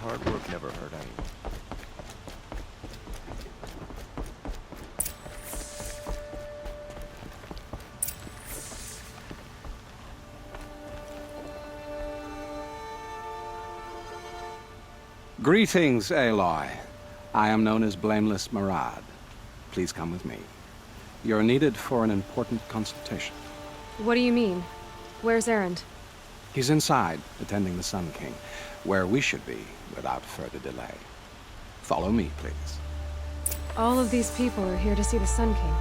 hard work never hurt anyone. Greetings, Aloy. I am known as Blameless Marad. Please come with me. You're needed for an important consultation. What do you mean? Where's Erend? He's inside, attending the Sun King, where we should be without further delay. Follow me, please. All of these people are here to see the Sun King.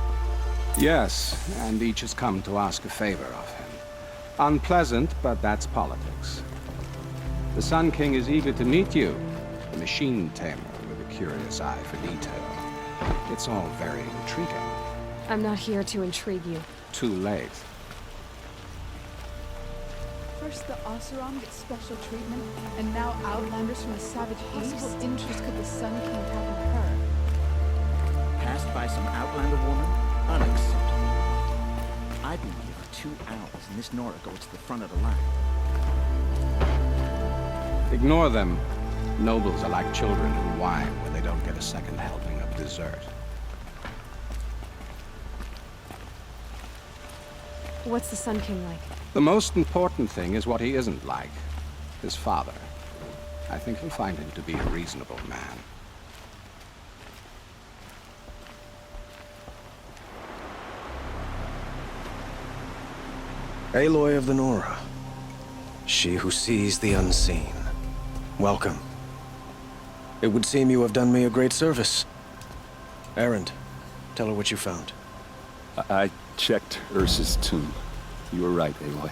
Yes, and each has come to ask a favor of him. Unpleasant, but that's politics. The Sun King is eager to meet you, a machine tamer with a curious eye for detail. It's all very intriguing. I'm not here to intrigue you. Too late. First the Oseram gets special treatment, and now Outlanders from the Savage East. What interest could the Sun King have in her? Passed by some Outlander woman? Unacceptable. I've been here for 2 hours, and this Nora goes to the front of the line. Ignore them. Nobles are like children who whine when they don't get a second helping of dessert. What's the Sun King like? The most important thing is what he isn't like. His father. I think you'll find him to be a reasonable man. Aloy of the Nora. She who sees the unseen. Welcome. It would seem you have done me a great service. Erend, tell her what you found. I checked Ursa's tomb. You were right, Aloy.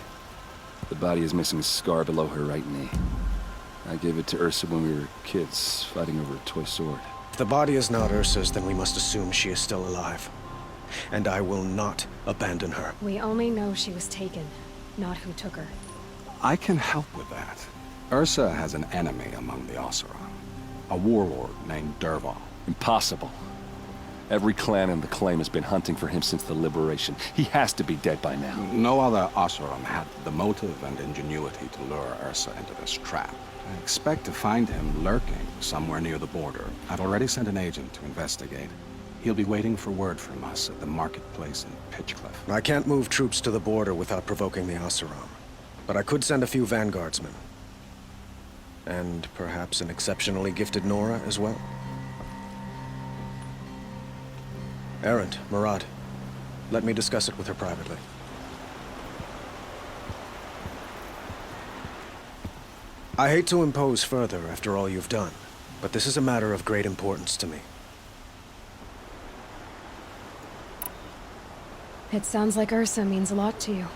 The body is missing a scar below her right knee. I gave it to Ursa when we were kids, fighting over a toy sword. If the body is not Ursa's, then we must assume she is still alive. And I will not abandon her. We only know she was taken, not who took her. I can help with that. Ursa has an enemy among the Oseram. A warlord named Dervahl. Impossible. Every clan in the claim has been hunting for him since the liberation. He has to be dead by now. No other Oseram had the motive and ingenuity to lure Ursa into this trap. I expect to find him lurking somewhere near the border. I've already sent an agent to investigate. He'll be waiting for word from us at the marketplace in Pitchcliff. I can't move troops to the border without provoking the Oseram. But I could send a few vanguardsmen. And perhaps an exceptionally gifted Nora as well. Erend, Marad, let me discuss it with her privately. I hate to impose further after all you've done, but this is a matter of great importance to me. It sounds like Ursa means a lot to you.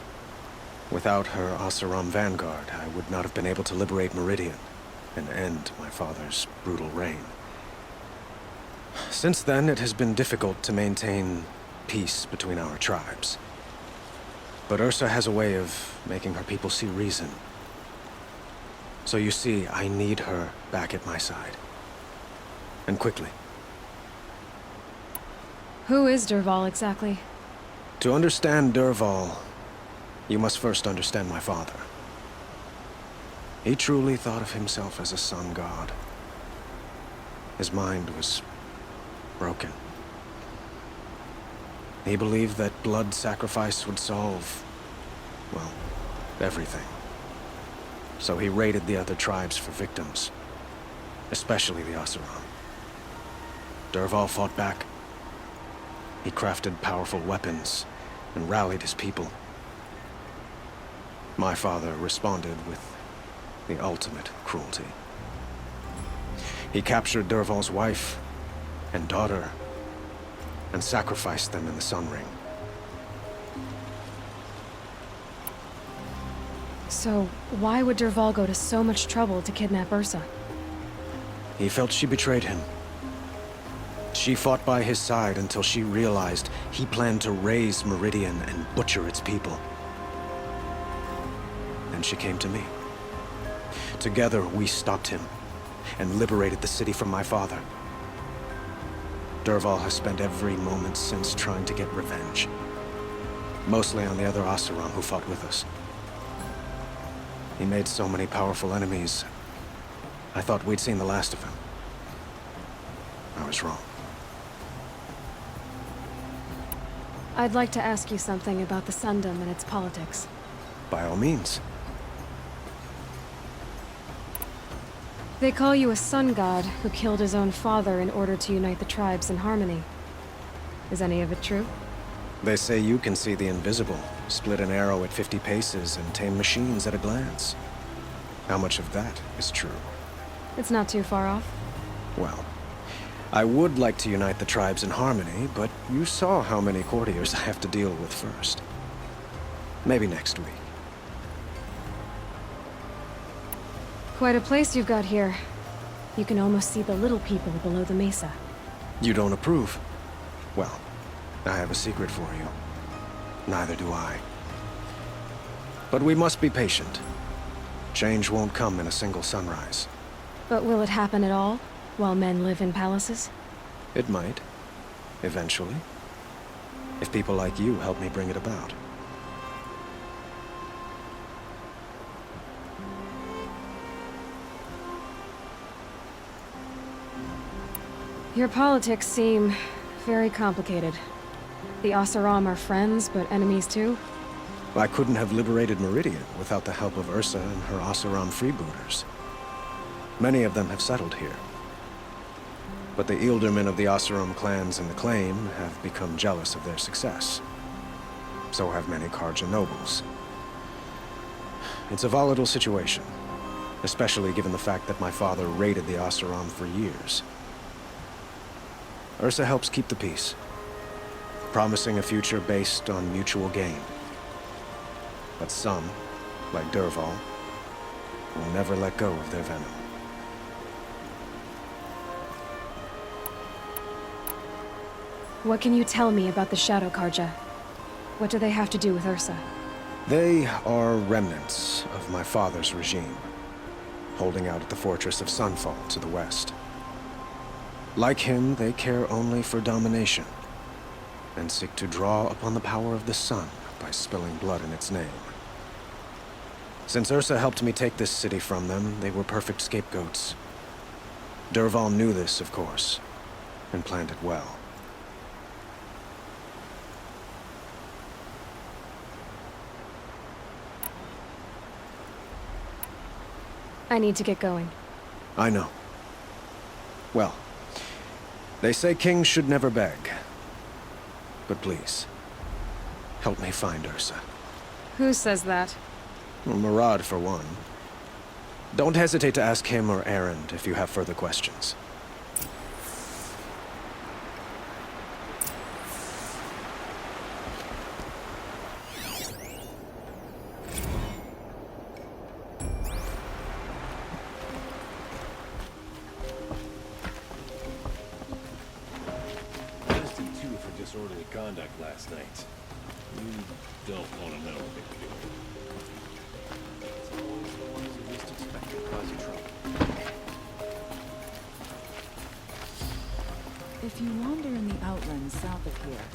Without her Oseram vanguard, I would not have been able to liberate Meridian and end my father's brutal reign. Since then, it has been difficult to maintain peace between our tribes. But Ursa has a way of making her people see reason. So you see, I need her back at my side. And quickly. Who is Dervahl exactly? To understand Dervahl, you must first understand my father. He truly thought of himself as a sun god. His mind was broken. He believed that blood sacrifice would solve, well, everything. So he raided the other tribes for victims, especially the Oseram. Dervahl fought back. He crafted powerful weapons and rallied his people. My father responded with the ultimate cruelty. He captured Dervahl's wife and daughter and sacrificed them in the Sun Ring. So, why would Dervahl go to so much trouble to kidnap Ursa? He felt she betrayed him. She fought by his side until she realized he planned to raise Meridian and butcher its people. Then she came to me. Together, we stopped him and liberated the city from my father. Dervahl has spent every moment since trying to get revenge. Mostly on the other Oseram who fought with us. He made so many powerful enemies. I thought we'd seen the last of him. I was wrong. I'd like to ask you something about the Sundom and its politics. By all means. They call you a sun god who killed his own father in order to unite the tribes in harmony. Is any of it true? They say you can see the invisible, split an arrow at 50 paces, and tame machines at a glance. How much of that is true? It's not too far off. Well, I would like to unite the tribes in harmony, but you saw how many courtiers I have to deal with first. Maybe next week. Quite a place you've got here. You can almost see the little people below the mesa. You don't approve? Well, I have a secret for you. Neither do I. But we must be patient. Change won't come in a single sunrise. But will it happen at all, while men live in palaces? It might. Eventually. If people like you help me bring it about. Your politics seem very complicated. The Oseram are friends, but enemies too? I couldn't have liberated Meridian without the help of Ursa and her Oseram freebooters. Many of them have settled here. But the Ealdormen of the Oseram clans in the Claim have become jealous of their success. So have many Karja nobles. It's a volatile situation, especially given the fact that my father raided the Oseram for years. Ursa helps keep the peace, promising a future based on mutual gain. But some, like Dervahl, will never let go of their venom. What can you tell me about the Shadow Karja? What do they have to do with Ursa? They are remnants of my father's regime, holding out at the fortress of Sunfall to the west. Like him, they care only for domination, and seek to draw upon the power of the sun by spilling blood in its name. Since Ursa helped me take this city from them, they were perfect scapegoats. Dervahl knew this, of course, and planned it well. I need to get going. I know. Well, they say kings should never beg. But please, help me find Ursa. Who says that? Well, Murad, for one. Don't hesitate to ask him or Erend if you have further questions. Arrested two for disorderly conduct last night. You don't want to know what they were doing. It's always the ones you least expect to cause you trouble. If you wander in the outlands south of here,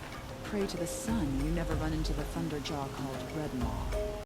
pray to the sun, you never run into the thunderjaw called Red Maw.